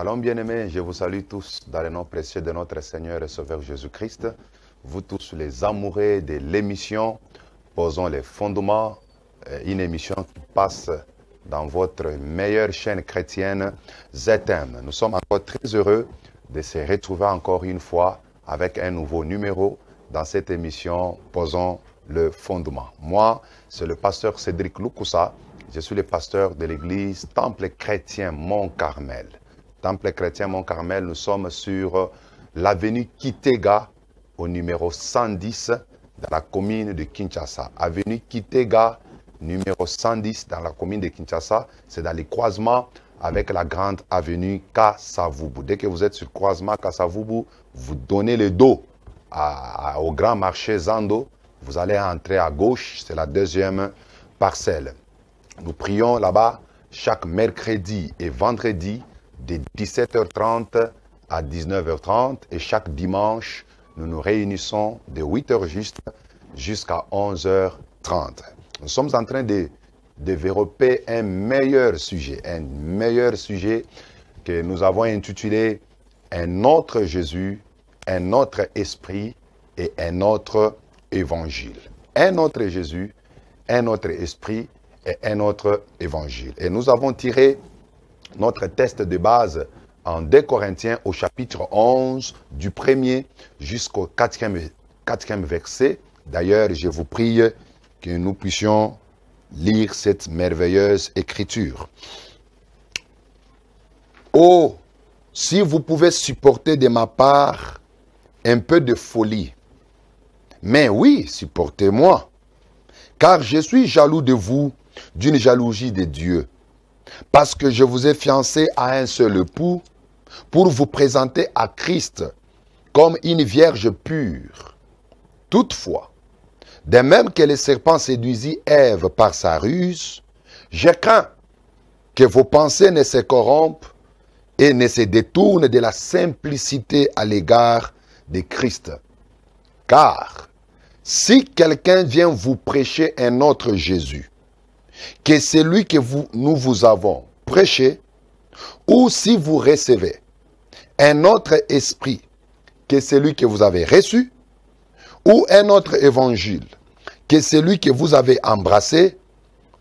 Shalom bien-aimés, je vous salue tous dans le nom précieux de notre Seigneur et Sauveur Jésus-Christ. Vous tous les amoureux de l'émission, posons les fondements, une émission qui passe dans votre meilleure chaîne chrétienne, ZM. Nous sommes encore très heureux de se retrouver encore une fois avec un nouveau numéro dans cette émission, posons le fondement. Moi, c'est le pasteur Cédric Lukusa, je suis le pasteur de l'église Temple Chrétien Mont-Carmel. Temple Chrétien Mont-Carmel, nous sommes sur l'avenue Kitega, au numéro 110, dans la commune de Kinshasa. Avenue Kitega, numéro 110, dans la commune de Kinshasa, c'est dans les croisements avec la grande avenue Kasavubu. Dès que vous êtes sur le croisement Kasavubu, vous donnez le dos au grand marché Zando, vous allez entrer à gauche, c'est la deuxième parcelle. Nous prions là-bas chaque mercredi et vendredi de 17h30 à 19h30 et chaque dimanche, nous nous réunissons de 8h juste jusqu'à 11h30. Nous sommes en train de développer un meilleur sujet que nous avons intitulé « Un autre Jésus, un autre esprit et un autre évangile ». Un autre Jésus, un autre esprit et un autre évangile. Et nous avons tiré notre texte de base en 2 Corinthiens au chapitre 11, du 1er jusqu'au 4e verset. D'ailleurs, je vous prie que nous puissions lire cette merveilleuse écriture. Oh, si vous pouvez supporter de ma part un peu de folie. Mais oui, supportez-moi, car je suis jaloux de vous d'une jalousie de Dieu, parce que je vous ai fiancé à un seul époux pour vous présenter à Christ comme une vierge pure. Toutefois, de même que le serpent séduisit Ève par sa ruse, je crains que vos pensées ne se corrompent et ne se détournent de la simplicité à l'égard de Christ. Car si quelqu'un vient vous prêcher un autre Jésus, que celui que nous vous avons prêché, ou si vous recevez un autre esprit que celui que vous avez reçu, ou un autre évangile que celui que vous avez embrassé,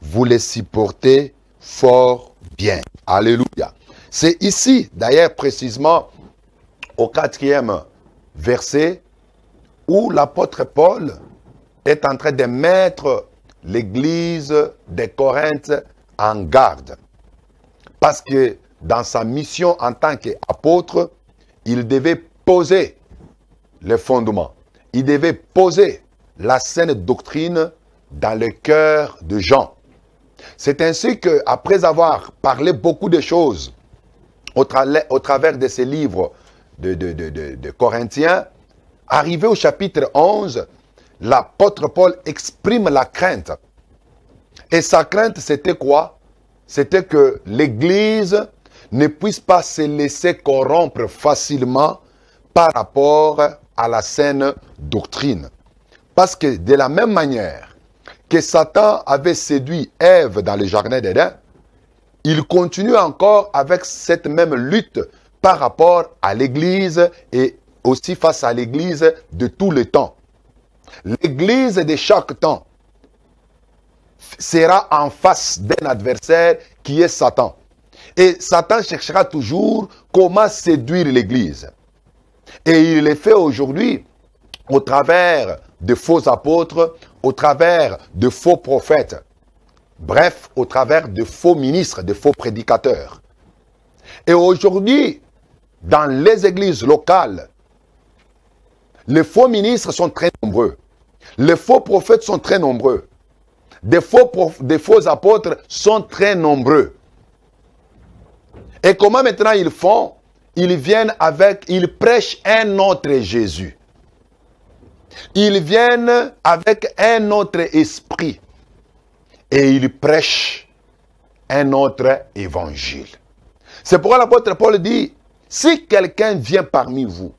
vous le supportez fort bien. Alléluia. C'est ici, d'ailleurs précisément au 4e verset, où l'apôtre Paul est en train de mettre l'église de Corinthe en garde. Parce que dans sa mission en tant qu'apôtre, il devait poser les fondements. Il devait poser la saine doctrine dans le cœur de Jean. C'est ainsi qu'après avoir parlé beaucoup de choses au travers de ces livres de Corinthiens, arrivé au chapitre 11, l'apôtre Paul exprime la crainte. Et sa crainte, c'était quoi? C'était que l'Église ne puisse pas se laisser corrompre facilement par rapport à la saine doctrine. Parce que de la même manière que Satan avait séduit Ève dans le jardin d'Éden, il continue encore avec cette même lutte par rapport à l'Église et aussi face à l'Église de tout le temps. L'Église de chaque temps sera en face d'un adversaire qui est Satan. Et Satan cherchera toujours comment séduire l'Église. Et il le fait aujourd'hui au travers de faux apôtres, au travers de faux prophètes. Bref, au travers de faux ministres, de faux prédicateurs. Et aujourd'hui, dans les églises locales, les faux ministres sont très nombreux. Les faux prophètes sont très nombreux. Des faux apôtres sont très nombreux. Et comment maintenant ils font? Ils prêchent un autre Jésus. Ils viennent avec un autre esprit. Et ils prêchent un autre évangile. C'est pourquoi l'apôtre Paul dit, si quelqu'un vient parmi vous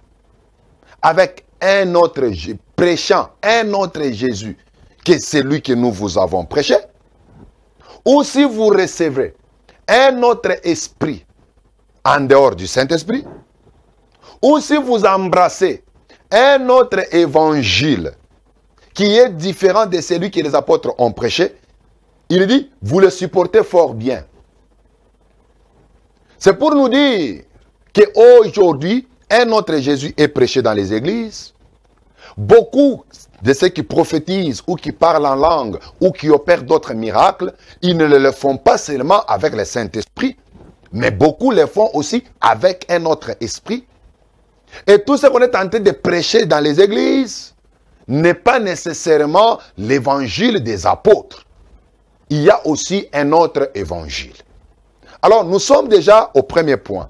avec un autre Jésus, prêchant un autre Jésus que celui que nous vous avons prêché, ou si vous recevez un autre esprit en dehors du Saint-Esprit, ou si vous embrassez un autre évangile qui est différent de celui que les apôtres ont prêché, il dit, vous le supportez fort bien. C'est pour nous dire qu'aujourd'hui, un autre Jésus est prêché dans les églises. Beaucoup de ceux qui prophétisent ou qui parlent en langue ou qui opèrent d'autres miracles, ils ne le font pas seulement avec le Saint-Esprit, mais beaucoup le font aussi avec un autre esprit. Et tout ce qu'on est en train de prêcher dans les églises n'est pas nécessairement l'évangile des apôtres. Il y a aussi un autre évangile. Alors, nous sommes déjà au premier point.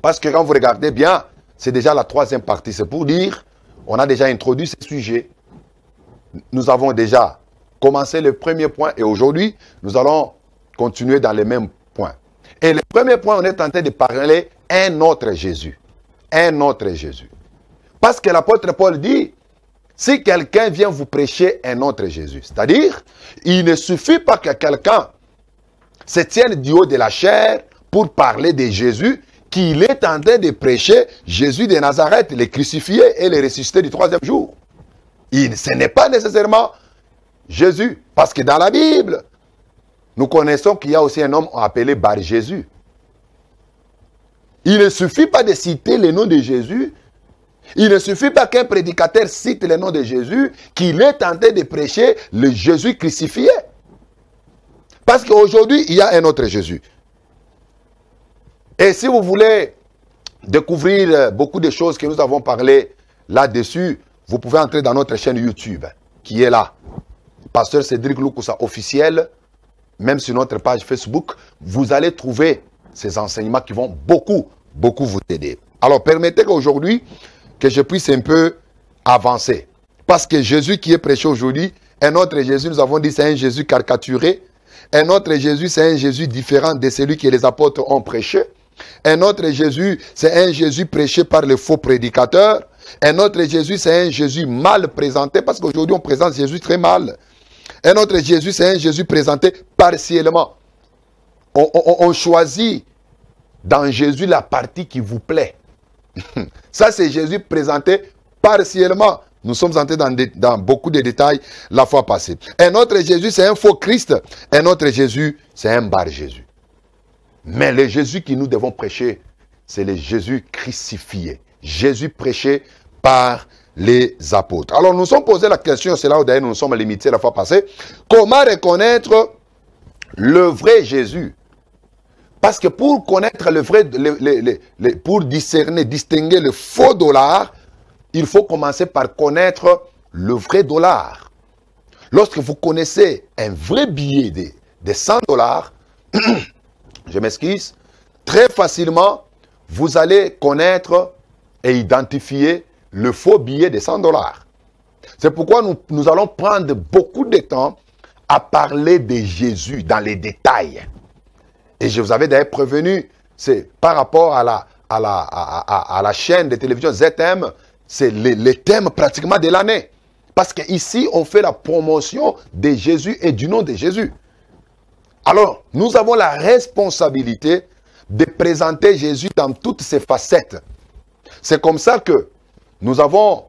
Parce que quand vous regardez bien, c'est déjà la troisième partie. C'est pour dire, on a déjà introduit ce sujet. Nous avons déjà commencé le premier point et aujourd'hui, nous allons continuer dans les mêmes points. Et le premier point, on est en train de parler un autre Jésus. Un autre Jésus. Parce que l'apôtre Paul dit, si quelqu'un vient vous prêcher un autre Jésus, c'est-à-dire, il ne suffit pas que quelqu'un se tienne du haut de la chair pour parler de Jésus, qu'il est en train de prêcher Jésus de Nazareth, le crucifié et le ressuscité du troisième jour. Ce n'est pas nécessairement Jésus, parce que dans la Bible, nous connaissons qu'il y a aussi un homme appelé Bar-Jésus. Il ne suffit pas de citer le nom de Jésus. Il ne suffit pas qu'un prédicateur cite le nom de Jésus, qu'il est tenté de prêcher le Jésus crucifié. Parce qu'aujourd'hui, il y a un autre Jésus. Et si vous voulez découvrir beaucoup de choses que nous avons parlé là-dessus, vous pouvez entrer dans notre chaîne YouTube, qui est là. Pasteur Cédric Lukusa officiel, même sur notre page Facebook, vous allez trouver ces enseignements qui vont beaucoup vous aider. Alors, permettez qu'aujourd'hui, que je puisse un peu avancer. Parce que Jésus qui est prêché aujourd'hui, un autre Jésus, nous avons dit, c'est un Jésus caricaturé. Un autre Jésus, c'est un Jésus différent de celui que les apôtres ont prêché. Un autre Jésus, c'est un Jésus prêché par les faux prédicateurs. Un autre Jésus, c'est un Jésus mal présenté, parce qu'aujourd'hui, on présente Jésus très mal. Un autre Jésus, c'est un Jésus présenté partiellement. On choisit dans Jésus la partie qui vous plaît. Ça, c'est Jésus présenté partiellement. Nous sommes entrés dans beaucoup de détails la fois passée. Un autre Jésus, c'est un faux Christ. Un autre Jésus, c'est un Bar-Jésus. Mais le Jésus que nous devons prêcher, c'est le Jésus crucifié. Jésus prêché par les apôtres. Alors, nous nous sommes posé la question, c'est là où d'ailleurs nous nous sommes limités la fois passée. Comment reconnaître le vrai Jésus? Parce que pour connaître le vrai, pour discerner, distinguer le faux dollar, il faut commencer par connaître le vrai dollar. Lorsque vous connaissez un vrai billet de 100 dollars, je m'excuse, très facilement, vous allez connaître et identifier le faux billet de 100 dollars. C'est pourquoi nous allons prendre beaucoup de temps à parler de Jésus dans les détails. Et je vous avais d'ailleurs prévenu, c'est par rapport à la chaîne de télévision ZM, c'est le thème pratiquement de l'année. Parce qu'ici, on fait la promotion de Jésus et du nom de Jésus. Alors, nous avons la responsabilité de présenter Jésus dans toutes ses facettes. C'est comme ça que nous avons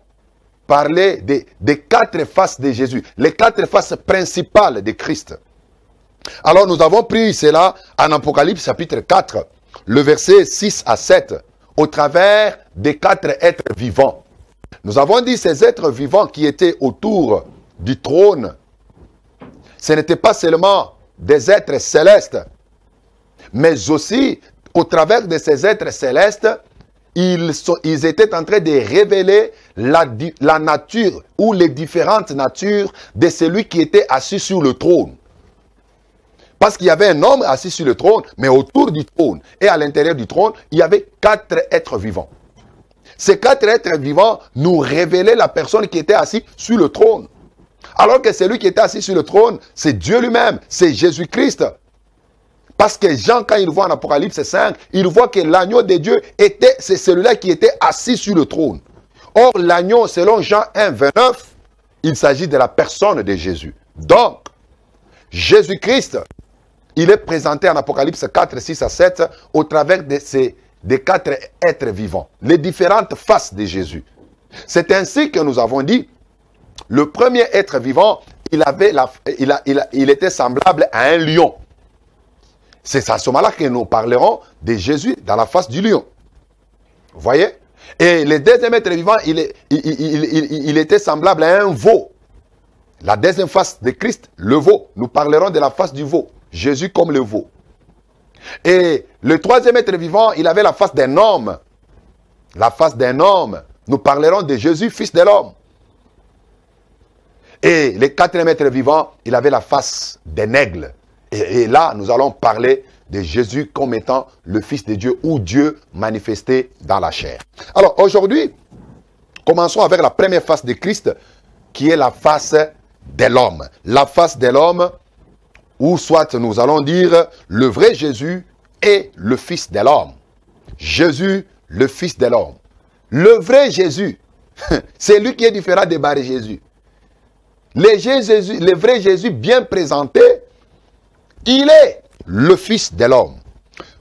parlé des 4 faces de Jésus, les 4 faces principales de Christ. Alors nous avons pris cela en Apocalypse chapitre 4, le verset 6 à 7, au travers des 4 êtres vivants. Nous avons dit ces êtres vivants qui étaient autour du trône, ce n'étaient pas seulement des êtres célestes, mais aussi au travers de ces êtres célestes, ils étaient en train de révéler la nature ou les différentes natures de celui qui était assis sur le trône. Parce qu'il y avait un homme assis sur le trône, mais autour du trône et à l'intérieur du trône, il y avait 4 êtres vivants. Ces 4 êtres vivants nous révélaient la personne qui était assise sur le trône. Alors que celui qui était assis sur le trône, c'est Dieu lui-même, c'est Jésus-Christ. Parce que Jean, quand il voit en Apocalypse 5, il voit que l'agneau de Dieu c'est celui-là qui était assis sur le trône. Or, l'agneau, selon Jean 1, 29, il s'agit de la personne de Jésus. Donc, Jésus-Christ, il est présenté en Apocalypse 4, 6 à 7 au travers des 4 êtres vivants, les différentes faces de Jésus. C'est ainsi que nous avons dit, le premier être vivant, il était semblable à un lion. C'est à ce moment-là que nous parlerons de Jésus dans la face du lion. Vous voyez? Et le deuxième être vivant, il était semblable à un veau. La deuxième face de Christ, le veau. Nous parlerons de la face du veau. Jésus comme le veau. Et le troisième être vivant, il avait la face d'un homme. La face d'un homme. Nous parlerons de Jésus, fils de l'homme. Et le quatrième être vivant, il avait la face d'un aigle. Et là, nous allons parler de Jésus comme étant le Fils de Dieu ou Dieu manifesté dans la chair. Alors aujourd'hui, commençons avec la première face de Christ qui est la face de l'homme. La face de l'homme, ou soit nous allons dire le vrai Jésus est le Fils de l'homme. Jésus, le Fils de l'homme. Le vrai Jésus, c'est lui qui est différent des barres Jésus. Le vrai Jésus bien présenté, il est le Fils de l'homme.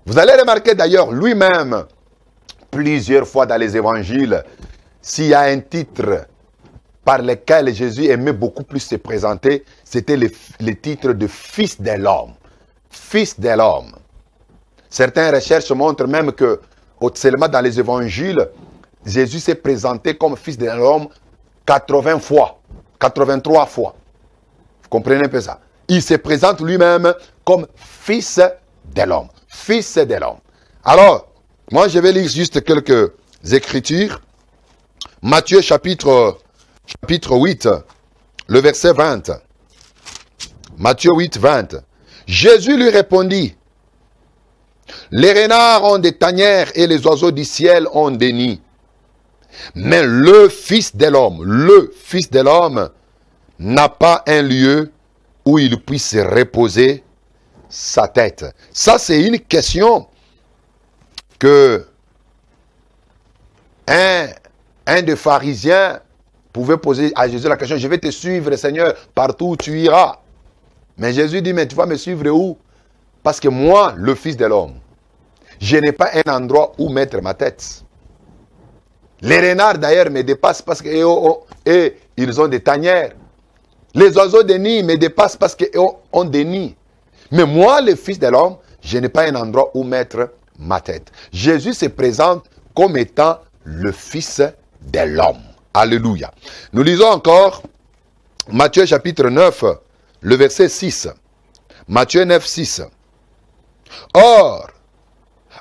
Vous allez remarquer d'ailleurs lui-même, plusieurs fois dans les évangiles, s'il y a un titre par lequel Jésus aimait beaucoup plus se présenter, c'était le titre de Fils de l'homme. Fils de l'homme. Certaines recherches montrent même que, seulement dans les évangiles, Jésus s'est présenté comme Fils de l'homme 80 fois, 83 fois. Vous comprenez un peu ça? Il se présente lui-même comme Fils de l'homme. Fils de l'homme. Alors, moi je vais lire juste quelques écritures. Matthieu chapitre 8, le verset 20. Matthieu 8, 20. Jésus lui répondit, les renards ont des tanières et les oiseaux du ciel ont des nids. Mais le Fils de l'homme, n'a pas un lieu où il puisse reposer sa tête. Ça, c'est une question que un des pharisiens pouvait poser à Jésus la question, je vais te suivre, Seigneur, partout où tu iras. Mais Jésus dit, mais tu vas me suivre où? Parce que moi, le Fils de l'homme, je n'ai pas un endroit où mettre ma tête. Les renards d'ailleurs me dépassent parce qu'ils ont des tanières. Les oiseaux des nids me dépassent parce qu'ils ont des nids. Mais moi, le Fils de l'homme, je n'ai pas un endroit où mettre ma tête. Jésus se présente comme étant le Fils de l'homme. Alléluia. Nous lisons encore Matthieu chapitre 9, le verset 6. Matthieu 9, 6. Or,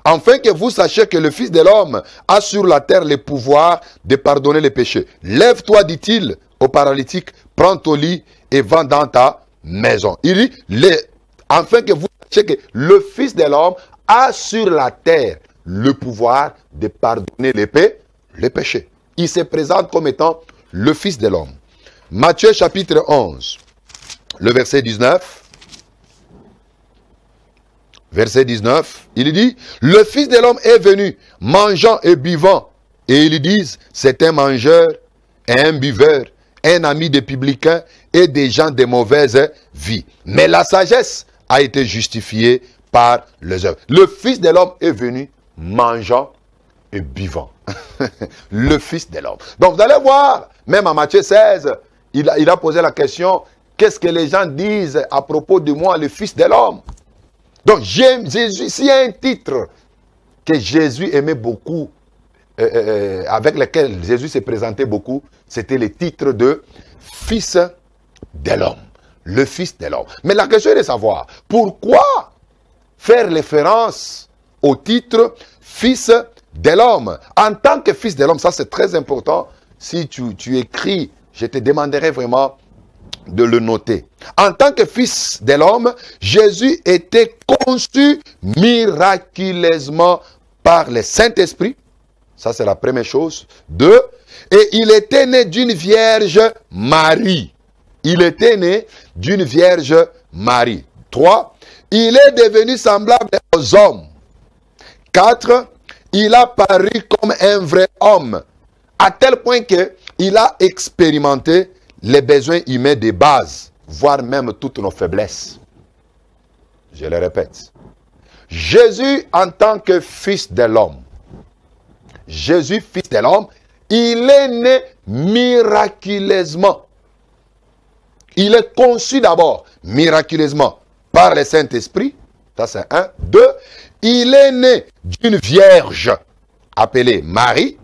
afin que vous sachiez que le Fils de l'homme a sur la terre le pouvoir de pardonner les péchés. Lève-toi, dit-il au paralytique, prends ton lit et va dans ta maison. Il dit, afin que vous sachiez que le Fils de l'homme a sur la terre le pouvoir de pardonner les péchés. Il se présente comme étant le Fils de l'homme. Matthieu chapitre 11, le verset 19. Verset 19, il dit, le Fils de l'homme est venu, mangeant et buvant. Et ils disent, c'est un mangeur et un buveur, un ami des publicains et des gens de mauvaise vie. Mais la sagesse a été justifiée par les œuvres. Le Fils de l'homme est venu, mangeant et buvant. Le Fils de l'homme. Donc vous allez voir, même en Matthieu 16, il a posé la question, qu'est-ce que les gens disent à propos de moi, le Fils de l'homme? Donc, Jésus, s'il y a un titre que Jésus aimait beaucoup, avec lequel Jésus s'est présenté beaucoup, c'était le titre de Fils de l'homme. Le Fils de l'homme. Mais la question est de savoir, pourquoi faire référence au titre Fils de l'homme? En tant que Fils de l'homme, ça c'est très important. Si tu écris, je te demanderai vraiment de le noter. En tant que Fils de l'homme, Jésus était conçu miraculeusement par le Saint-Esprit. Ça, c'est la première chose. 2. Et il était né d'une Vierge Marie. Il était né d'une Vierge Marie. 3. Il est devenu semblable aux hommes. 4. Il a paru comme un vrai homme. À tel point qu'il a expérimenté les besoins humains de base, voire même toutes nos faiblesses. Je le répète. Jésus en tant que fils de l'homme. Jésus, fils de l'homme, il est né miraculeusement. Il est conçu d'abord miraculeusement par le Saint-Esprit. Ça c'est un. Deux, il est né d'une vierge appelée Marie.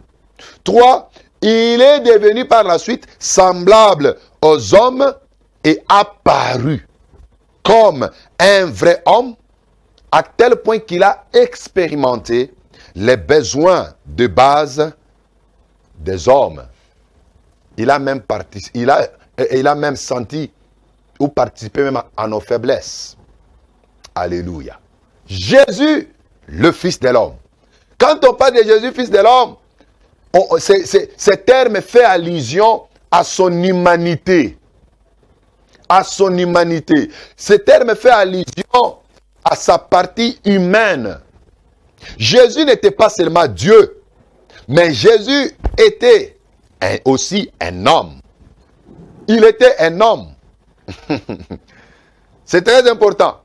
Trois, il est devenu par la suite semblable aux hommes et apparu comme un vrai homme à tel point qu'il a expérimenté les besoins de base des hommes. Il a même senti ou participé même à nos faiblesses. Alléluia. Jésus, le Fils de l'homme. Quand on parle de Jésus, Fils de l'homme, ce terme fait allusion à son humanité. À son humanité. Ce terme fait allusion à sa partie humaine. Jésus n'était pas seulement Dieu, mais Jésus était aussi un homme. Il était un homme. C'est très important.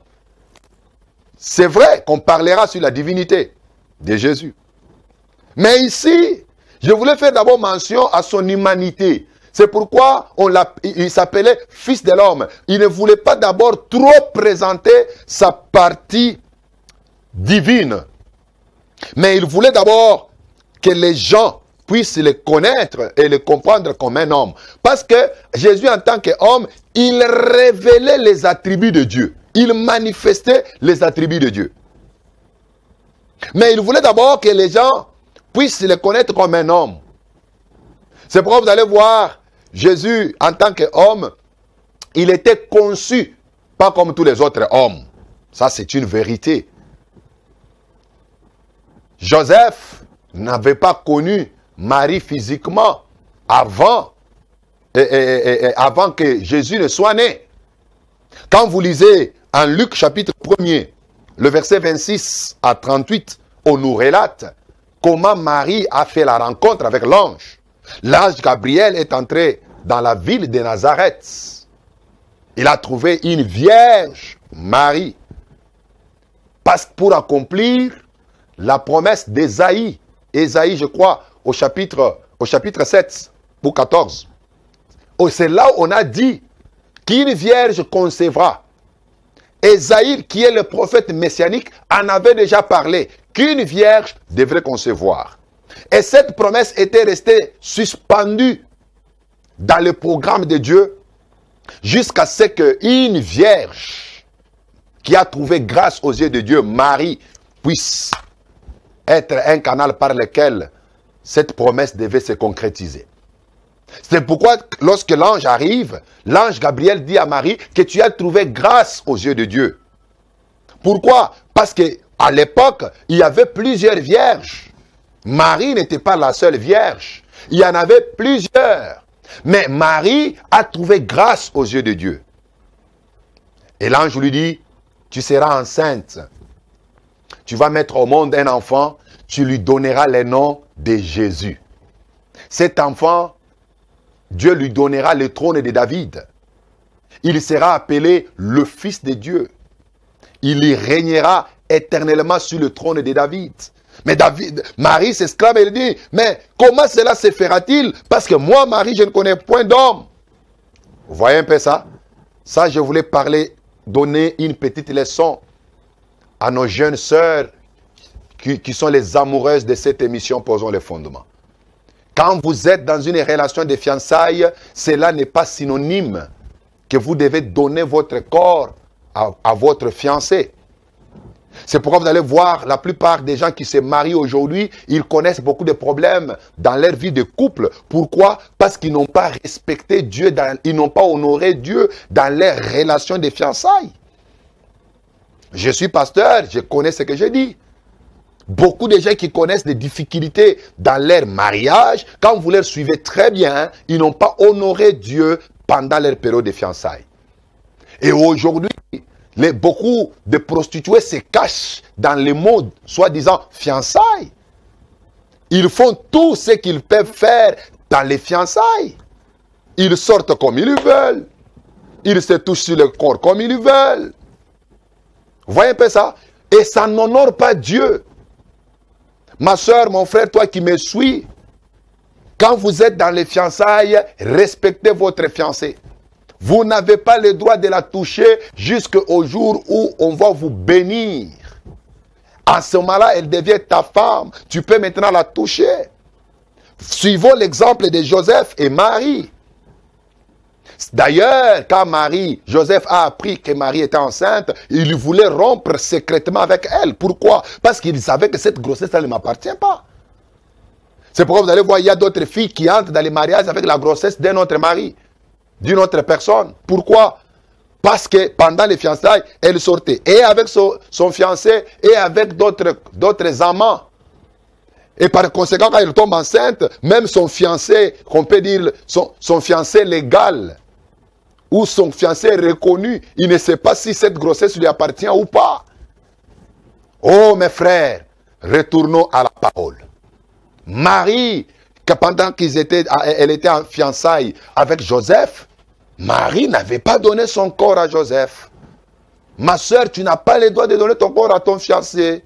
C'est vrai qu'on parlera sur la divinité de Jésus. Mais ici, je voulais faire d'abord mention à son humanité. C'est pourquoi il s'appelait Fils de l'homme. Il ne voulait pas d'abord trop présenter sa partie divine. Mais il voulait d'abord que les gens puissent le connaître et le comprendre comme un homme. Parce que Jésus en tant qu'homme, il révélait les attributs de Dieu. Il manifestait les attributs de Dieu. Mais il voulait d'abord que les gens puissent le connaître comme un homme. C'est pourquoi vous allez voir, Jésus en tant qu'homme, il était conçu, pas comme tous les autres hommes. Ça c'est une vérité. Joseph n'avait pas connu Marie physiquement avant que Jésus ne soit né. Quand vous lisez en Luc chapitre 1er, le verset 26 à 38, on nous relate comment Marie a fait la rencontre avec l'ange. L'ange Gabriel est entré dans la ville de Nazareth. Il a trouvé une vierge, Marie, pour accomplir la promesse d'Ésaïe. Ésaïe, je crois, au chapitre 7 ou 14. C'est là où on a dit qu'une vierge concevra. Ésaïe, qui est le prophète messianique, en avait déjà parlé, qu'une vierge devrait concevoir. Et cette promesse était restée suspendue dans le programme de Dieu jusqu'à ce qu'une vierge qui a trouvé grâce aux yeux de Dieu, Marie, puisse être un canal par lequel cette promesse devait se concrétiser. C'est pourquoi lorsque l'ange arrive, l'ange Gabriel dit à Marie que tu as trouvé grâce aux yeux de Dieu. Pourquoi? Parce qu'à l'époque, il y avait plusieurs vierges. Marie n'était pas la seule vierge. Il y en avait plusieurs. Mais Marie a trouvé grâce aux yeux de Dieu. Et l'ange lui dit, tu seras enceinte. Tu vas mettre au monde un enfant, tu lui donneras le nom de Jésus. Cet enfant, Dieu lui donnera le trône de David. Il sera appelé le Fils de Dieu. Il y régnera éternellement sur le trône de David. Mais Marie s'exclame et dit, mais comment cela se fera-t-il? Parce que moi, Marie, je ne connais point d'homme. Vous voyez un peu ça? Ça, je voulais donner une petite leçon à nos jeunes sœurs qui sont les amoureuses de cette émission Posons les fondements. Quand vous êtes dans une relation de fiançailles, cela n'est pas synonyme que vous devez donner votre corps à votre fiancé. C'est pourquoi vous allez voir la plupart des gens qui se marient aujourd'hui, ils connaissent beaucoup de problèmes dans leur vie de couple. Pourquoi? Parce qu'ils n'ont pas respecté Dieu, ils n'ont pas honoré Dieu dans leur relation de fiançailles. Je suis pasteur, je connais ce que je dis. Beaucoup de gens qui connaissent des difficultés dans leur mariage, quand vous les suivez très bien, ils n'ont pas honoré Dieu pendant leur période de fiançailles. Et aujourd'hui, beaucoup de prostituées se cachent dans les mots soi-disant fiançailles. Ils font tout ce qu'ils peuvent faire dans les fiançailles. Ils sortent comme ils veulent. Ils se touchent sur le corps comme ils veulent. Vous voyez un peu ça? Et ça n'honore pas Dieu. Ma soeur, mon frère, toi qui me suis, quand vous êtes dans les fiançailles, respectez votre fiancée. Vous n'avez pas le droit de la toucher jusqu'au jour où on va vous bénir. À ce moment-là, elle devient ta femme. Tu peux maintenant la toucher. Suivons l'exemple de Joseph et Marie. D'ailleurs, quand Joseph a appris que Marie était enceinte, il voulait rompre secrètement avec elle. Pourquoi? Parce qu'il savait que cette grossesse, elle ne m'appartient pas. C'est pourquoi vous allez voir, il y a d'autres filles qui entrent dans les mariages avec la grossesse d'un autre mari, d'une autre personne. Pourquoi? Parce que pendant les fiançailles, elle sortait et avec son fiancé et avec d'autres amants. Et par conséquent, quand elle tombe enceinte, même son fiancé, qu'on peut dire son fiancé légal, ou son fiancé reconnu, il ne sait pas si cette grossesse lui appartient ou pas. Oh mes frères, retournons à la parole. Marie, que pendant elle était en fiançailles avec Joseph, Marie n'avait pas donné son corps à Joseph. Ma soeur, tu n'as pas le droit de donner ton corps à ton fiancé.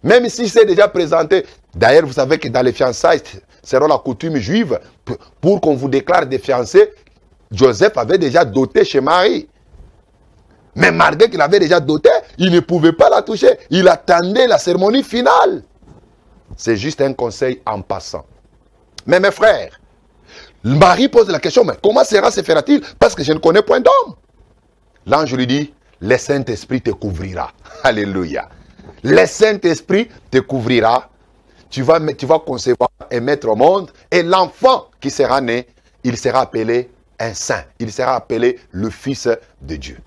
Même si c'est déjà présenté. D'ailleurs, vous savez que dans les fiançailles, selon la coutume juive, pour qu'on vous déclare des fiancés, Joseph avait déjà doté chez Marie. Mais malgré qu'il avait déjà doté, il ne pouvait pas la toucher. Il attendait la cérémonie finale. C'est juste un conseil en passant. Mais mes frères, Marie pose la question, mais comment se fera-t-il? Parce que je ne connais point d'homme. L'ange lui dit, le Saint-Esprit te couvrira. Alléluia. Le Saint-Esprit te couvrira. Tu vas concevoir et mettre au monde. Et l'enfant qui sera né, il sera appelé un saint. Il sera appelé le Fils de Dieu.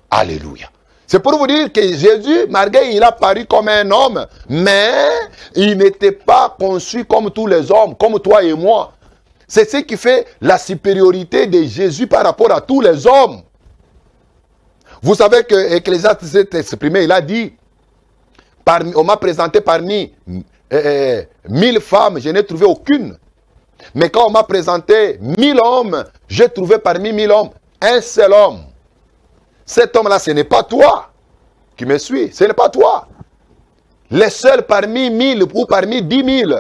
Alléluia. C'est pour vous dire que Jésus, malgré il a paru comme un homme, mais il n'était pas conçu comme tous les hommes, comme toi et moi. C'est ce qui fait la supériorité de Jésus par rapport à tous les hommes. Vous savez que Ecclésiaste s'est exprimé, il a dit, on m'a présenté parmi 1000 femmes, je n'ai trouvé aucune. Mais quand on m'a présenté 1000 hommes, j'ai trouvé parmi 1000 hommes un seul homme. Cet homme-là, ce n'est pas toi qui me suis, ce n'est pas toi. Le seul parmi 1000 ou parmi 10 000,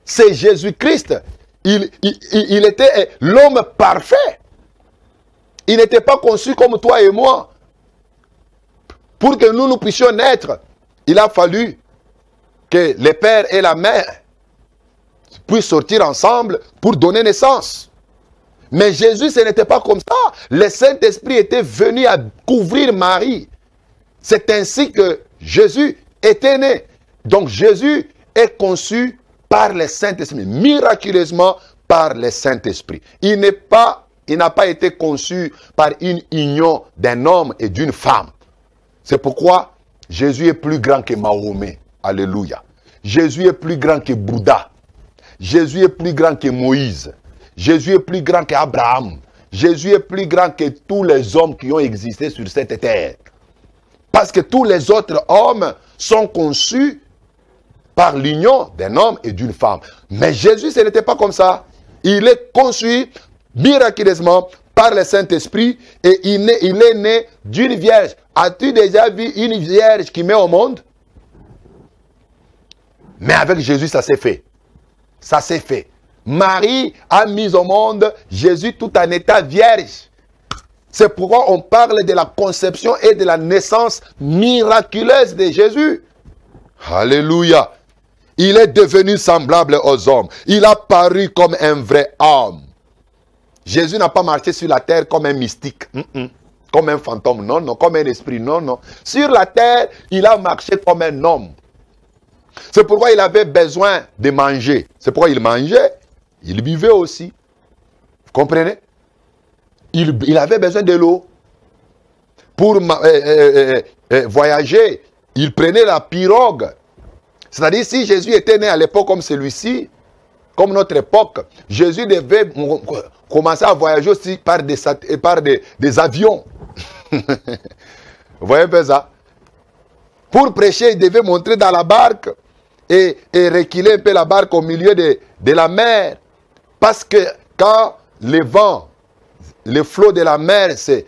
c'est Jésus-Christ. Il était l'homme parfait. Il n'était pas conçu comme toi et moi. Pour que nous puissions naître, il a fallu que le père et la mère puissent sortir ensemble pour donner naissance. Mais Jésus, ce n'était pas comme ça. Le Saint-Esprit était venu à couvrir Marie. C'est ainsi que Jésus était né. Donc Jésus est conçu par le Saint-Esprit, miraculeusement par le Saint-Esprit. Il n'a pas été conçu par une union d'un homme et d'une femme. C'est pourquoi Jésus est plus grand que Mahomet. Alléluia. Jésus est plus grand que Bouddha. Jésus est plus grand que Moïse. Jésus est plus grand qu'Abraham. Jésus est plus grand que tous les hommes qui ont existé sur cette terre. Parce que tous les autres hommes sont conçus par l'union d'un homme et d'une femme. Mais Jésus, ce n'était pas comme ça. Il est conçu miraculeusement par le Saint-Esprit et il est né d'une vierge. As-tu déjà vu une vierge qui met au monde? Mais avec Jésus, ça s'est fait. Ça s'est fait. Marie a mis au monde Jésus tout en état vierge. C'est pourquoi on parle de la conception et de la naissance miraculeuse de Jésus. Alléluia. Il est devenu semblable aux hommes. Il a paru comme un vrai homme. Jésus n'a pas marché sur la terre comme un mystique. Comme un fantôme, non, non. Comme un esprit, non, non. Sur la terre, il a marché comme un homme. C'est pourquoi il avait besoin de manger. C'est pourquoi il mangeait. Il buvait aussi. Vous comprenez? Il avait besoin de l'eau. Pour voyager, il prenait la pirogue. C'est-à-dire, si Jésus était né à l'époque comme celui-ci, comme notre époque, Jésus devait commencer à voyager aussi par des avions. Vous voyez un peu ça? Pour prêcher, il devait monter dans la barque et reculer un peu la barque au milieu de la mer. Parce que quand le vent, le flot de la mer s'est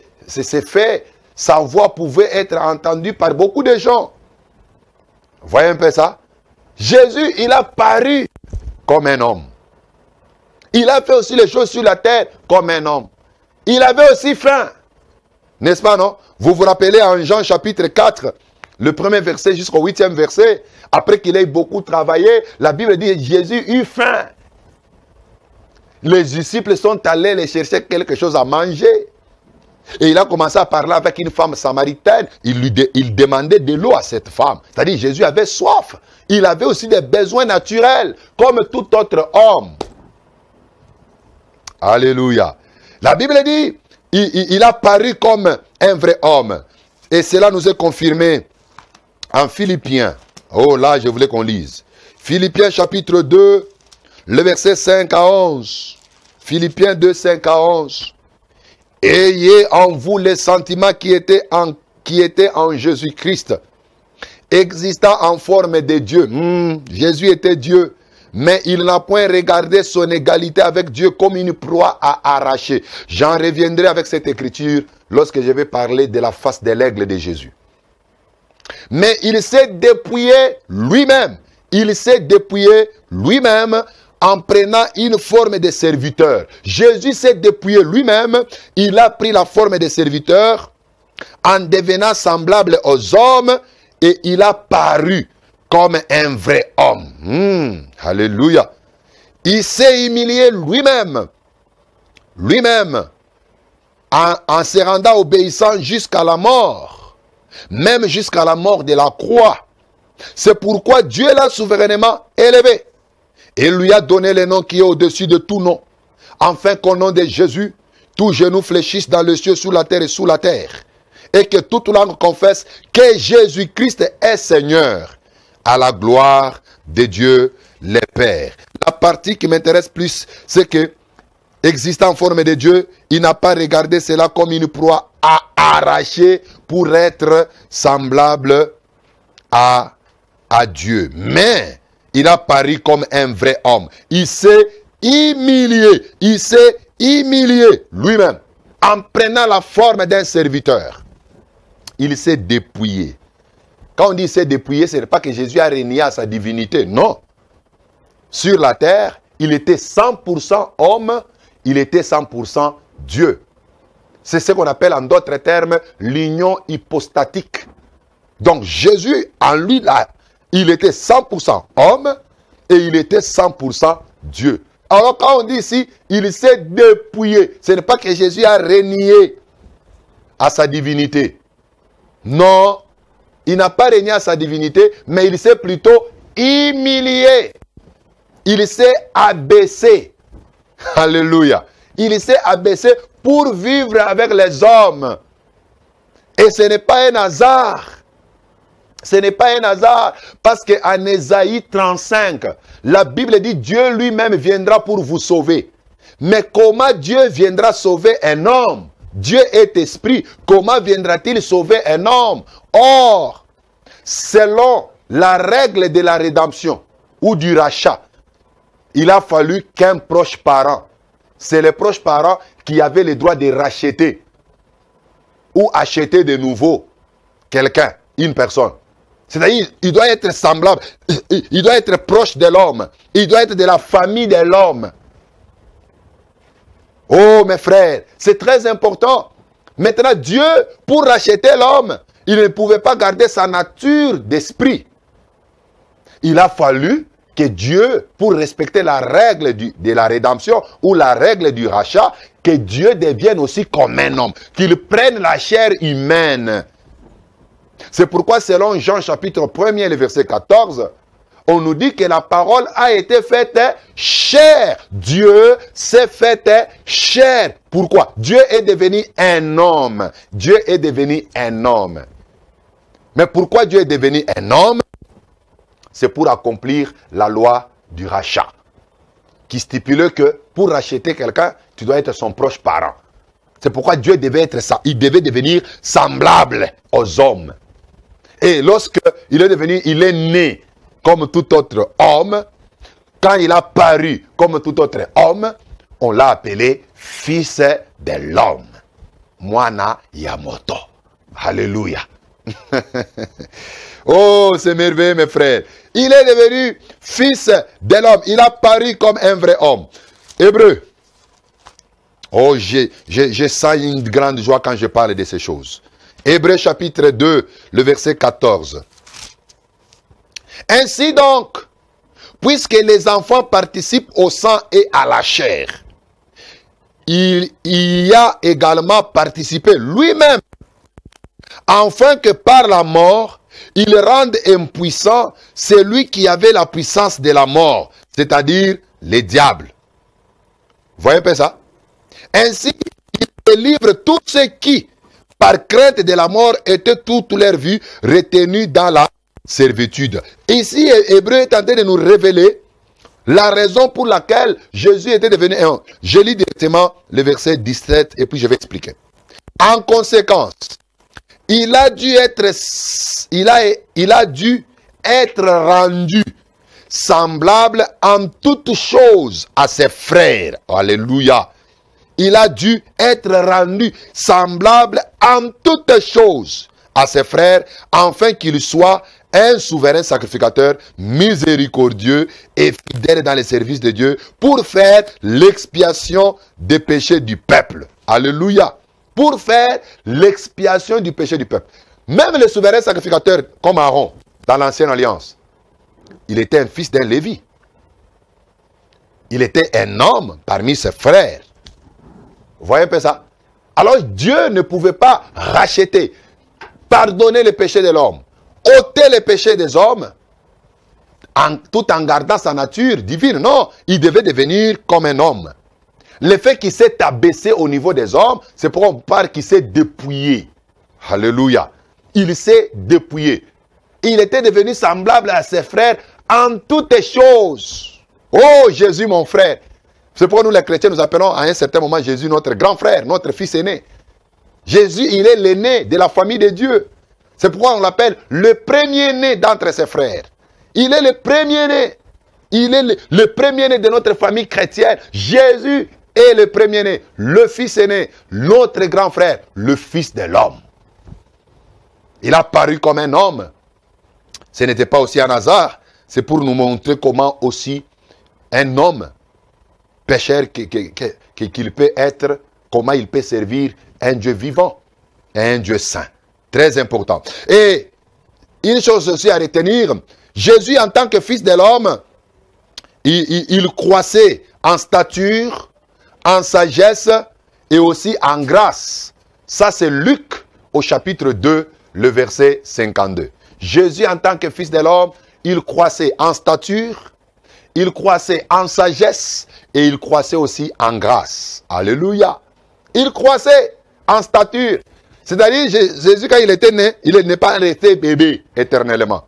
fait, sa voix pouvait être entendue par beaucoup de gens. Vous voyez un peu ça? Jésus, il a paru comme un homme. Il a fait aussi les choses sur la terre comme un homme. Il avait aussi faim. N'est-ce pas, non? Vous vous rappelez en Jean chapitre 4, le premier verset jusqu'au 8e verset, après qu'il ait beaucoup travaillé, la Bible dit Jésus eut faim. Les disciples sont allés les chercher quelque chose à manger. Et il a commencé à parler avec une femme samaritaine. Il demandait de l'eau à cette femme. C'est-à-dire Jésus avait soif. Il avait aussi des besoins naturels, comme tout autre homme. Alléluia. La Bible dit, il a paru comme un vrai homme. Et cela nous est confirmé en Philippiens. Oh là, je voulais qu'on lise. Philippiens chapitre 2, le verset 5 à 11. Philippiens 2, 5 à 11. Ayez en vous les sentiments qui étaient en Jésus-Christ, existant en forme de Dieu. Jésus était Dieu, mais il n'a point regardé son égalité avec Dieu comme une proie à arracher. J'en reviendrai avec cette écriture lorsque je vais parler de la face de l'aigle de Jésus. Mais il s'est dépouillé lui-même. Il s'est dépouillé lui-même en prenant une forme de serviteur. Jésus s'est dépouillé lui-même. Il a pris la forme de serviteur en devenant semblable aux hommes et il a paru comme un vrai homme. Alléluia. Il s'est humilié lui-même. Lui-même. En se rendant obéissant jusqu'à la mort. Même jusqu'à la mort de la croix. C'est pourquoi Dieu l'a souverainement élevé. Et lui a donné le nom qui est au-dessus de tout nom. Afin qu'au nom de Jésus, tout genou fléchisse dans le ciel, sous la terre et sous la terre. Et que toute langue confesse que Jésus-Christ est Seigneur. À la gloire de Dieu le Père. La partie qui m'intéresse plus, c'est que, existant en forme de Dieu, il n'a pas regardé cela comme une proie à arracher pour être semblable à Dieu. Mais il a paru comme un vrai homme. Il s'est humilié. Il s'est humilié lui-même. En prenant la forme d'un serviteur. Il s'est dépouillé. Quand on dit s'est dépouillé, ce n'est pas que Jésus a renié à sa divinité. Non. Sur la terre, il était 100% homme. Il était 100% Dieu. C'est ce qu'on appelle en d'autres termes l'union hypostatique. Donc Jésus, en lui, là, il était 100% homme et il était 100% Dieu. Alors quand on dit ici, il s'est dépouillé, ce n'est pas que Jésus a renié à sa divinité. Non, il n'a pas renié à sa divinité, mais il s'est plutôt humilié. Il s'est abaissé. Alléluia. Il s'est abaissé pour vivre avec les hommes. Et ce n'est pas un hasard. Ce n'est pas un hasard, parce qu'en Ésaïe 35, la Bible dit Dieu lui-même viendra pour vous sauver. Mais comment Dieu viendra sauver un homme? Dieu est esprit. Comment viendra-t-il sauver un homme? Or, selon la règle de la rédemption ou du rachat, il a fallu qu'un proche parent, c'est le proche parent qui avait le droit de racheter ou acheter de nouveau quelqu'un, une personne. C'est-à-dire, il doit être semblable, il doit être proche de l'homme, il doit être de la famille de l'homme. Oh mes frères, c'est très important. Maintenant, Dieu, pour racheter l'homme, il ne pouvait pas garder sa nature d'esprit. Il a fallu que Dieu, pour respecter la règle de la rédemption ou la règle du rachat, que Dieu devienne aussi comme un homme, qu'il prenne la chair humaine. C'est pourquoi selon Jean chapitre 1er, le verset 14, on nous dit que la parole a été faite chair. Dieu s'est fait chair. Pourquoi? Dieu est devenu un homme. Dieu est devenu un homme. Mais pourquoi Dieu est devenu un homme? C'est pour accomplir la loi du rachat, qui stipule que pour racheter quelqu'un, tu dois être son proche parent. C'est pourquoi Dieu devait devenir semblable aux hommes. Et lorsque il est né comme tout autre homme, quand il a paru comme tout autre homme, on l'a appelé fils de l'homme. Mwana Yamoto. Alléluia. Oh, c'est merveilleux, mes frères. Il est devenu fils de l'homme. Il a paru comme un vrai homme. Hébreu. Oh, j'ai sens une grande joie quand je parle de ces choses. Hébreu chapitre 2, le verset 14. Ainsi donc, puisque les enfants participent au sang et à la chair, il y a également participé lui-même, afin que par la mort, il rende impuissant celui qui avait la puissance de la mort, c'est-à-dire les diables. Vous voyez un peu ça? Ainsi, il délivre tous ceux qui, par crainte de la mort, étaient toute leur vie retenus dans la servitude. Ici, Hébreu est en train de nous révéler la raison pour laquelle Jésus était devenu un. Je lis directement le verset 17 et puis je vais expliquer. En conséquence, il a dû être rendu semblable en toutes choses à ses frères. Alléluia. Il a dû être rendu semblable en toutes choses à ses frères, afin qu'il soit un souverain sacrificateur miséricordieux et fidèle dans les services de Dieu pour faire l'expiation des péchés du peuple. Alléluia. Pour faire l'expiation du péché du peuple. Même le souverain sacrificateur comme Aaron dans l'ancienne alliance, il était un fils d'un Lévi. Il était un homme parmi ses frères. Vous voyez un peu ça? Alors Dieu ne pouvait pas racheter, pardonner les péchés de l'homme, ôter les péchés des hommes, tout en gardant sa nature divine. Non, il devait devenir comme un homme. Le fait qu'il s'est abaissé au niveau des hommes, c'est pour on parle qu'il s'est dépouillé. Alléluia. Il s'est dépouillé. Il était devenu semblable à ses frères en toutes choses. Oh Jésus mon frère. C'est pourquoi nous les chrétiens nous appelons à un certain moment Jésus notre grand frère, notre fils aîné. Jésus, il est l'aîné de la famille de Dieu. C'est pourquoi on l'appelle le premier-né d'entre ses frères. Il est le premier-né. Il est le premier-né de notre famille chrétienne. Jésus est le premier-né, le fils aîné, notre grand frère, le fils de l'homme. Il a paru comme un homme. Ce n'était pas aussi un hasard. C'est pour nous montrer comment aussi un homme pécheur qu'il peut être, comment il peut servir un Dieu vivant, un Dieu saint. Très important. Et une chose aussi à retenir, Jésus en tant que fils de l'homme, il croissait en stature, en sagesse et aussi en grâce. Ça c'est Luc au chapitre 2, le verset 52. Jésus en tant que fils de l'homme, il croissait en stature, il croissait en sagesse et il croissait aussi en grâce. Alléluia. Il croissait en stature. C'est-à-dire, Jésus, quand il était né, il n'est pas resté bébé éternellement.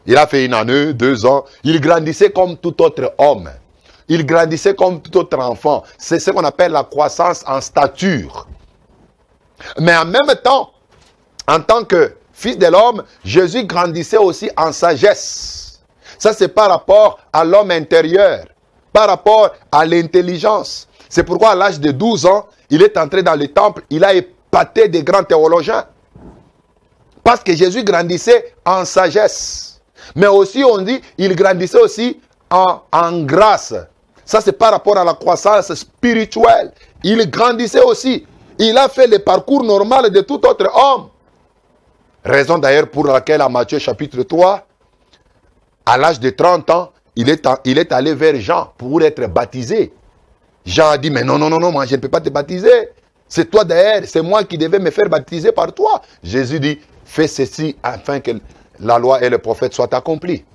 Il a fait 1 année, 2 ans. Il grandissait comme tout autre homme. Il grandissait comme tout autre enfant. C'est ce qu'on appelle la croissance en stature. Mais en même temps, en tant que fils de l'homme, Jésus grandissait aussi en sagesse. Ça, c'est par rapport à l'homme intérieur, par rapport à l'intelligence. C'est pourquoi à l'âge de 12 ans, il est entré dans le temple, il a épaté des grands théologiens. Parce que Jésus grandissait en sagesse. Mais aussi, on dit, il grandissait aussi en grâce. Ça, c'est par rapport à la croissance spirituelle. Il grandissait aussi. Il a fait le parcours normal de tout autre homme. Raison d'ailleurs pour laquelle, à Matthieu chapitre 3, à l'âge de 30 ans, il est allé vers Jean pour être baptisé. Jean a dit, mais non, moi je ne peux pas te baptiser. C'est toi d'ailleurs, c'est moi qui devais me faire baptiser par toi. Jésus dit, fais ceci afin que la loi et le prophète soient accomplis.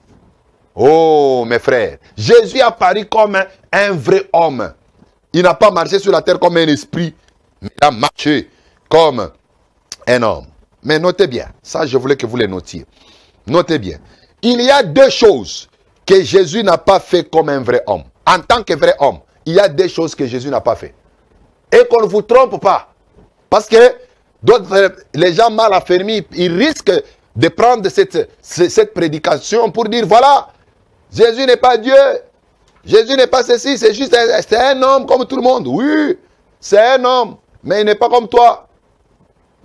Oh mes frères, Jésus a paru comme un vrai homme. Il n'a pas marché sur la terre comme un esprit, mais il a marché comme un homme. Mais notez bien, ça je voulais que vous les notiez. Notez bien, il y a 2 choses que Jésus n'a pas fait comme un vrai homme. En tant que vrai homme, il y a 2 choses que Jésus n'a pas fait. Et qu'on ne vous trompe pas. Parce que les gens mal affermis, ils risquent de prendre cette prédication pour dire, voilà, Jésus n'est pas Dieu. Jésus n'est pas ceci, c'est juste un homme comme tout le monde. Oui, c'est un homme, mais il n'est pas comme toi.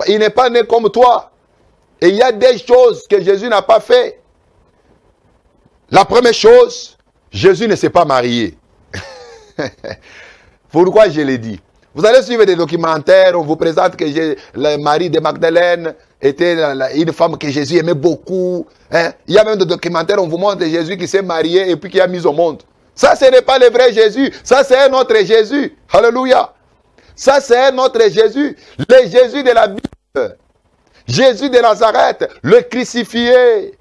Il n'est pas né comme toi. Et il y a des choses que Jésus n'a pas fait. La première chose, Jésus ne s'est pas marié. Pourquoi je l'ai dit? Vous allez suivre des documentaires, on vous présente que Marie de Magdalène était une femme que Jésus aimait beaucoup. Hein? Il y a même des documentaires, on vous montre Jésus qui s'est marié et puis qui a mis au monde. Ça, ce n'est pas le vrai Jésus. Ça, c'est un autre Jésus. Alléluia. Ça, c'est un autre Jésus. Le Jésus de la Bible. Jésus de Nazareth, le crucifié.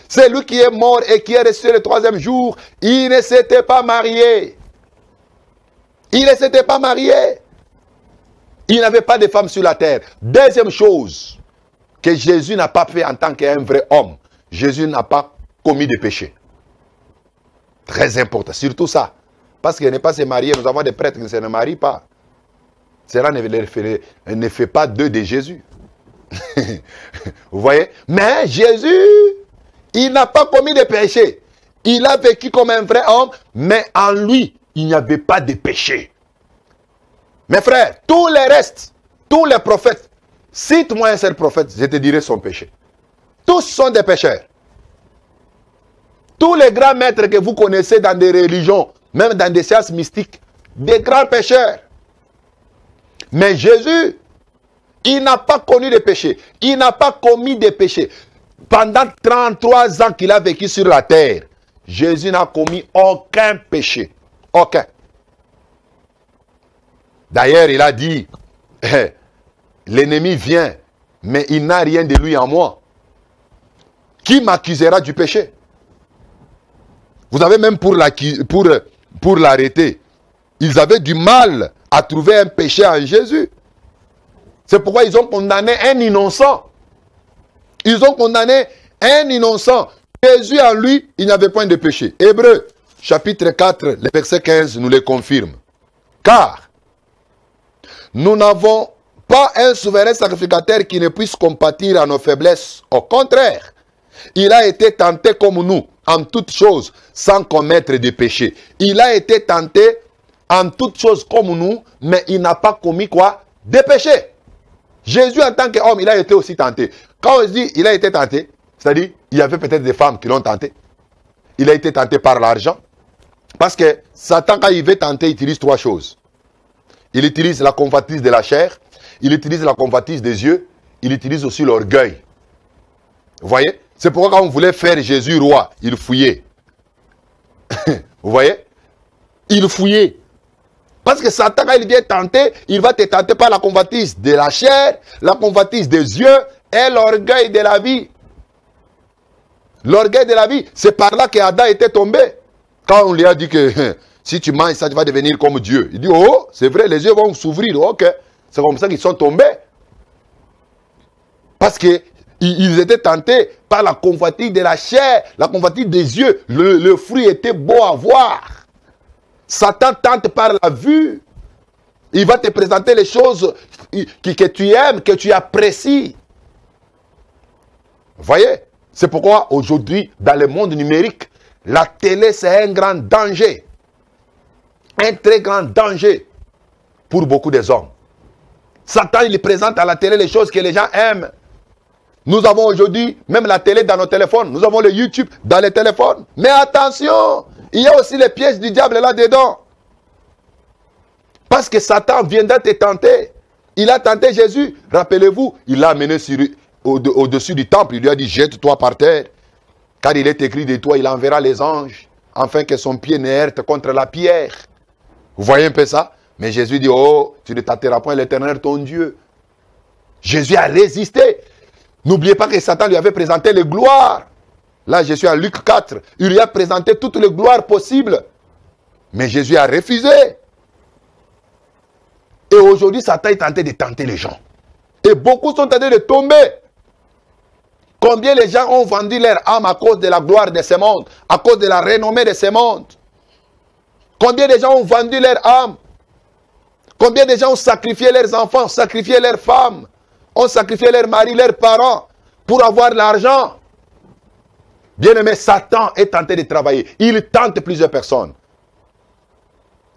C'est lui qui est mort et qui est ressuscité le troisième jour. Il ne s'était pas marié. Il ne s'était pas marié. Il n'avait pas de femme sur la terre. Deuxième chose que Jésus n'a pas fait en tant qu'un vrai homme. Jésus n'a pas commis de péché. Très important. Surtout ça. Parce qu'il n'est pas se marier. Nous avons des prêtres qui ne se marient pas. Cela ne fait pas d'eux de Jésus. Vous voyez? Mais Jésus, il n'a pas commis de péché. Il a vécu comme un vrai homme, mais en lui, il n'y avait pas de péché. Mes frères, tous les restes, tous les prophètes, cite-moi un seul prophète, je te dirai son péché. Tous sont des pécheurs. Tous les grands maîtres que vous connaissez dans des religions, même dans des sciences mystiques, des grands pécheurs. Mais Jésus, il n'a pas connu de péché. Il n'a pas commis de péché. Pendant 33 ans qu'il a vécu sur la terre, Jésus n'a commis aucun péché. Aucun. D'ailleurs, il a dit, l'ennemi vient, mais il n'a rien de lui en moi. Qui m'accusera du péché? Vous avez même pour l'arrêter, ils avaient du mal à trouver un péché en Jésus. C'est pourquoi ils ont condamné un innocent. Ils ont condamné un innocent. Jésus en lui, il n'avait point de péché. Hébreux, chapitre 4, le verset 15 nous le confirme. Car nous n'avons pas un souverain sacrificateur qui ne puisse compatir à nos faiblesses. Au contraire, il a été tenté comme nous, en toutes choses, sans commettre de péché. Il a été tenté en toutes choses comme nous, mais il n'a pas commis quoi? Des péchés. Jésus, en tant qu'homme, il a été aussi tenté. Quand on dit il a été tenté, c'est-à-dire, il y avait peut-être des femmes qui l'ont tenté. Il a été tenté par l'argent. Parce que Satan, quand il veut tenter, il utilise trois choses. Il utilise la convoitise de la chair, il utilise la convoitise des yeux, il utilise aussi l'orgueil. Vous voyez? C'est pourquoi quand on voulait faire Jésus roi, il fouillait. Vous voyez? Il fouillait. Parce que Satan, quand il vient tenter, il va te tenter par la convoitise de la chair, la convoitise des yeux et l'orgueil de la vie. L'orgueil de la vie, c'est par là qu'Adam était tombé. Quand on lui a dit que si tu manges ça, tu vas devenir comme Dieu. Il dit, oh, c'est vrai, les yeux vont s'ouvrir. Ok, c'est comme ça qu'ils sont tombés. Parce qu'ils étaient tentés par la convoitise de la chair, la convoitise des yeux. Le fruit était beau à voir. Satan tente par la vue. Il va te présenter les choses que tu aimes, que tu apprécies. Vous voyez? C'est pourquoi aujourd'hui, dans le monde numérique, la télé, c'est un grand danger. Un très grand danger pour beaucoup des hommes. Satan, il présente à la télé les choses que les gens aiment. Nous avons aujourd'hui même la télé dans nos téléphones. Nous avons le YouTube dans les téléphones. Mais attention, il y a aussi les pièges du diable là-dedans. Parce que Satan viendra te tenter. Il a tenté Jésus. Rappelez-vous, il l'a amené au-dessus du temple. Il lui a dit, jette-toi par terre. Car il est écrit de toi, il enverra les anges, afin que son pied ne heurte contre la pierre. Vous voyez un peu ça? Mais Jésus dit, oh, tu ne tenteras point l'Éternel ton Dieu. Jésus a résisté. N'oubliez pas que Satan lui avait présenté les gloires. Là, je suis à Luc 4. Il lui a présenté toutes les gloires possibles. Mais Jésus a refusé. Et aujourd'hui, Satan est tenté de tenter les gens. Et beaucoup sont tentés de tomber. Combien les gens ont vendu leur âme à cause de la gloire de ce monde, à cause de la renommée de ce monde. Combien de gens ont vendu leur âme. Combien de gens ont sacrifié leurs enfants, sacrifié leurs femmes, ont sacrifié leurs maris, leurs parents, pour avoir l'argent. Bien-aimé, Satan est tenté de travailler. Il tente plusieurs personnes.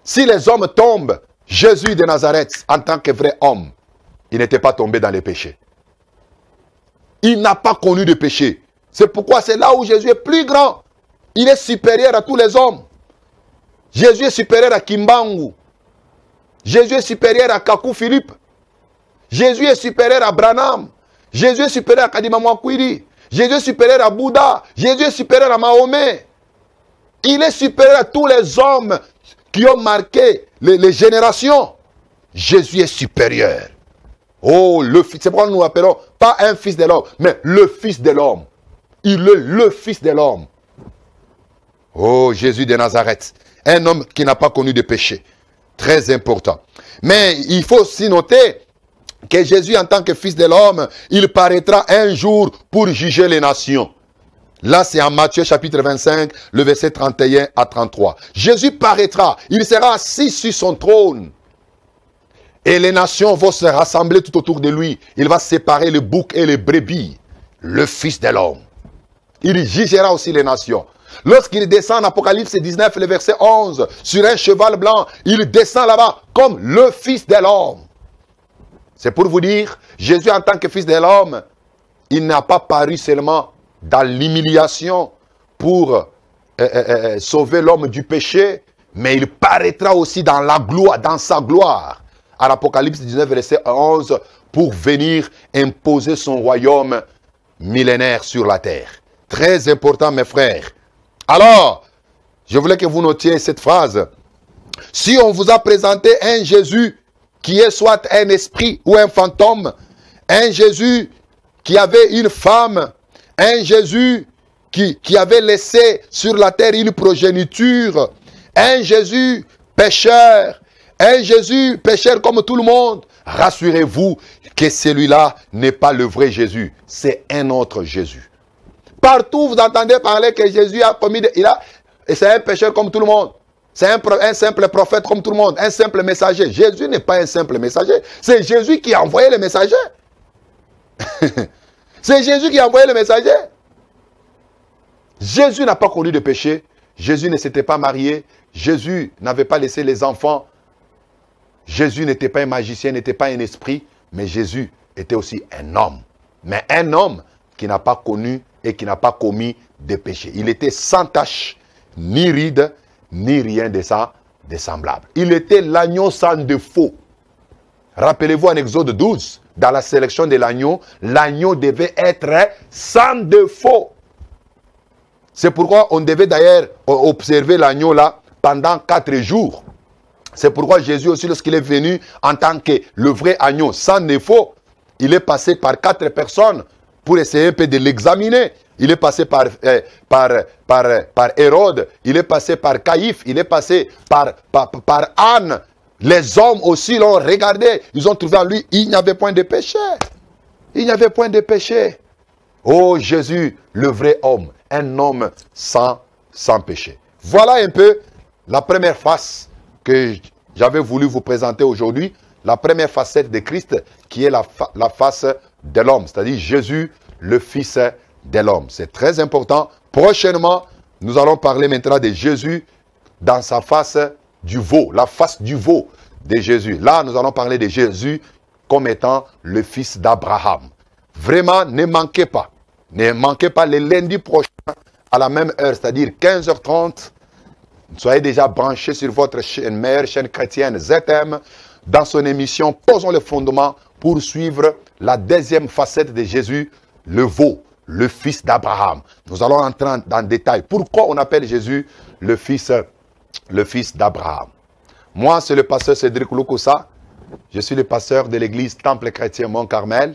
Si les hommes tombent, Jésus de Nazareth, en tant que vrai homme, il n'était pas tombé dans les péchés. Il n'a pas connu de péché. C'est pourquoi c'est là où Jésus est plus grand. Il est supérieur à tous les hommes. Jésus est supérieur à Kimbangu. Jésus est supérieur à Kakou Philippe. Jésus est supérieur à Branham. Jésus est supérieur à Kadima Mwakwiri. Jésus est supérieur à Bouddha. Jésus est supérieur à Mahomet. Il est supérieur à tous les hommes qui ont marqué les générations. Jésus est supérieur. Oh, le Fils. C'est pourquoi nous appelons pas un fils de l'homme, mais le Fils de l'homme. Il est le Fils de l'homme. Oh, Jésus de Nazareth. Un homme qui n'a pas connu de péché. Très important. Mais il faut aussi noter que Jésus, en tant que Fils de l'homme, il paraîtra un jour pour juger les nations. Là, c'est en Matthieu chapitre 25, le verset 31 à 33. Jésus paraîtra, il sera assis sur son trône. Et les nations vont se rassembler tout autour de lui. Il va séparer le bouc et les brebis. Le Fils de l'homme. Il jugera aussi les nations. Lorsqu'il descend en Apocalypse 19, le verset 11, sur un cheval blanc, il descend là-bas comme le Fils de l'homme. C'est pour vous dire, Jésus en tant que Fils de l'homme, il n'a pas paru seulement dans l'humiliation pour sauver l'homme du péché, mais il paraîtra aussi dans la gloire, dans sa gloire. À l'Apocalypse 19, verset 11, pour venir imposer son royaume millénaire sur la terre. Très important, mes frères. Alors, je voulais que vous notiez cette phrase. Si on vous a présenté un Jésus qui est soit un esprit ou un fantôme, un Jésus qui avait une femme, un Jésus qui avait laissé sur la terre une progéniture, un Jésus pécheur, un Jésus pécheur comme tout le monde, rassurez-vous que celui-là n'est pas le vrai Jésus, c'est un autre Jésus. Partout, vous entendez parler que Jésus a commis... Et c'est un pécheur comme tout le monde. C'est un simple prophète comme tout le monde. Un simple messager. Jésus n'est pas un simple messager. C'est Jésus qui a envoyé le messager. C'est Jésus qui a envoyé le messager. Jésus n'a pas connu de péché. Jésus ne s'était pas marié. Jésus n'avait pas laissé les enfants. Jésus n'était pas un magicien, n'était pas un esprit. Mais Jésus était aussi un homme. Mais un homme qui n'a pas connu et qui n'a pas commis de péché. Il était sans tache, ni ride, ni rien de ça, de semblable. Il était l'agneau sans défaut. Rappelez-vous en Exode 12, dans la sélection de l'agneau devait être sans défaut. C'est pourquoi on devait d'ailleurs observer l'agneau là pendant 4 jours. C'est pourquoi Jésus aussi, lorsqu'il est venu en tant que le vrai agneau sans défaut, il est passé par 4 personnes pour essayer un peu de l'examiner. Il est passé par Hérode, il est passé par Caïphe, il est passé par Anne. Les hommes aussi l'ont regardé, ils ont trouvé en lui, il n'y avait point de péché. Il n'y avait point de péché. Oh Jésus, le vrai homme, un homme sans péché. Voilà un peu la première face que j'avais voulu vous présenter aujourd'hui. La première facette de Christ qui est la face de l'homme, c'est-à-dire Jésus, le Fils de l'homme. C'est très important. Prochainement, nous allons parler maintenant de Jésus dans sa face du veau, la face du veau de Jésus. Là, nous allons parler de Jésus comme étant le fils d'Abraham. Vraiment, ne manquez pas. Ne manquez pas le lundi prochain à la même heure, c'est-à-dire 15h30. Soyez déjà branchés sur votre meilleure chaîne chrétienne ZM dans son émission Posons le fondement pour suivre la deuxième facette de Jésus, le veau, le fils d'Abraham. Nous allons entrer dans le détail. Pourquoi on appelle Jésus le fils d'Abraham? Moi, c'est le pasteur Cédric Lukusa. Je suis le pasteur de l'église Temple Chrétien Mont-Carmel.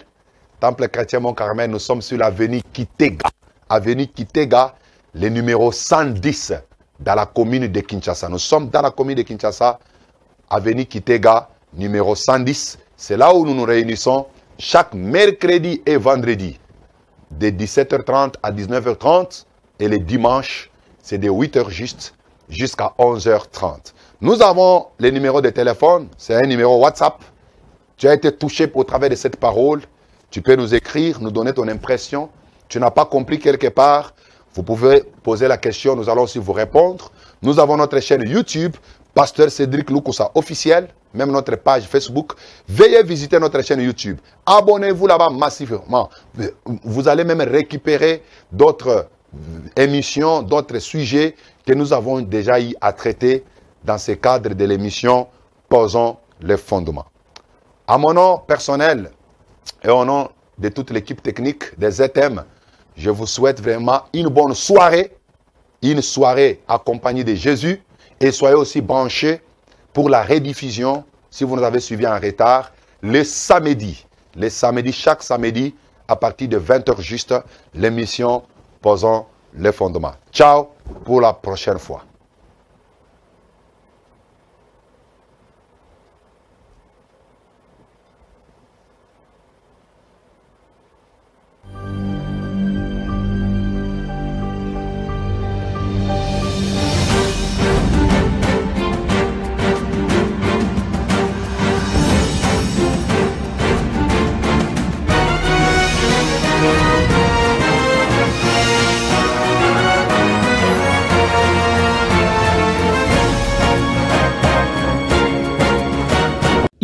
Temple Chrétien Mont-Carmel, nous sommes sur l'avenue Kitega. Avenue Kitega, le numéro 110 dans la commune de Kinshasa. Nous sommes dans la commune de Kinshasa, avenue Kitega, numéro 110. C'est là où nous nous réunissons chaque mercredi et vendredi, de 17h30 à 19h30. Et les dimanches, c'est de 8h juste jusqu'à 11h30. Nous avons les numéros de téléphone. C'est un numéro WhatsApp. Tu as été touché au travers de cette parole. Tu peux nous écrire, nous donner ton impression. Tu n'as pas compris quelque part. Vous pouvez poser la question, nous allons aussi vous répondre. Nous avons notre chaîne YouTube, Pasteur Cédric Lukusa officiel. même notre page Facebook. Veuillez visiter notre chaîne YouTube. Abonnez-vous là-bas massivement. Vous allez même récupérer d'autres émissions, d'autres sujets que nous avons déjà eu à traiter dans ce cadre de l'émission Posons les fondements. À mon nom personnel et au nom de toute l'équipe technique des ZM, je vous souhaite vraiment une bonne soirée, une soirée accompagnée de Jésus, et soyez aussi branchés pour la rediffusion, si vous nous avez suivis en retard, le samedi, chaque samedi, à partir de 20h juste, l'émission Posons les fondements. Ciao pour la prochaine fois.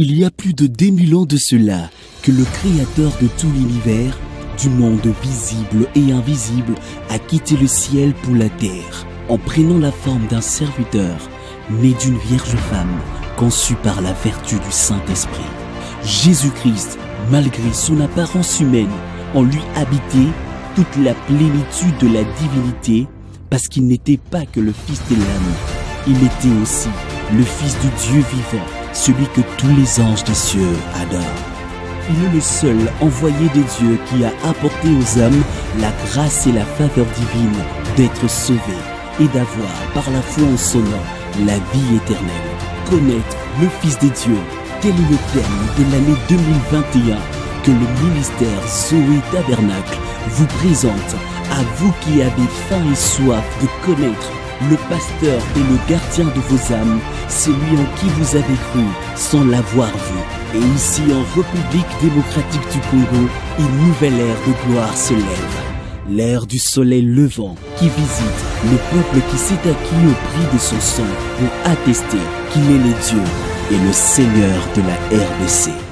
Il y a plus de 2000 ans de cela que le créateur de tout l'univers, du monde visible et invisible, a quitté le ciel pour la terre, en prenant la forme d'un serviteur, né d'une vierge femme, conçue par la vertu du Saint-Esprit. Jésus-Christ, malgré son apparence humaine, en lui habitait toute la plénitude de la divinité, parce qu'il n'était pas que le Fils de l'âme, il était aussi le Fils du Dieu vivant, celui que tous les anges des cieux adorent. Il est le seul envoyé de Dieu qui a apporté aux hommes la grâce et la faveur divine d'être sauvés et d'avoir, par la foi en son nom, la vie éternelle. Connaître le Fils de Dieu, tel est le terme de l'année 2021 que le ministère Zoé Tabernacle vous présente, à vous qui avez faim et soif de connaître le pasteur et le gardien de vos âmes, celui en qui vous avez cru sans l'avoir vu. Et ici en République démocratique du Congo, une nouvelle ère de gloire se lève. L'ère du soleil levant qui visite le peuple qui s'est acquis au prix de son sang pour attester qu'il est le Dieu et le Seigneur de la RDC.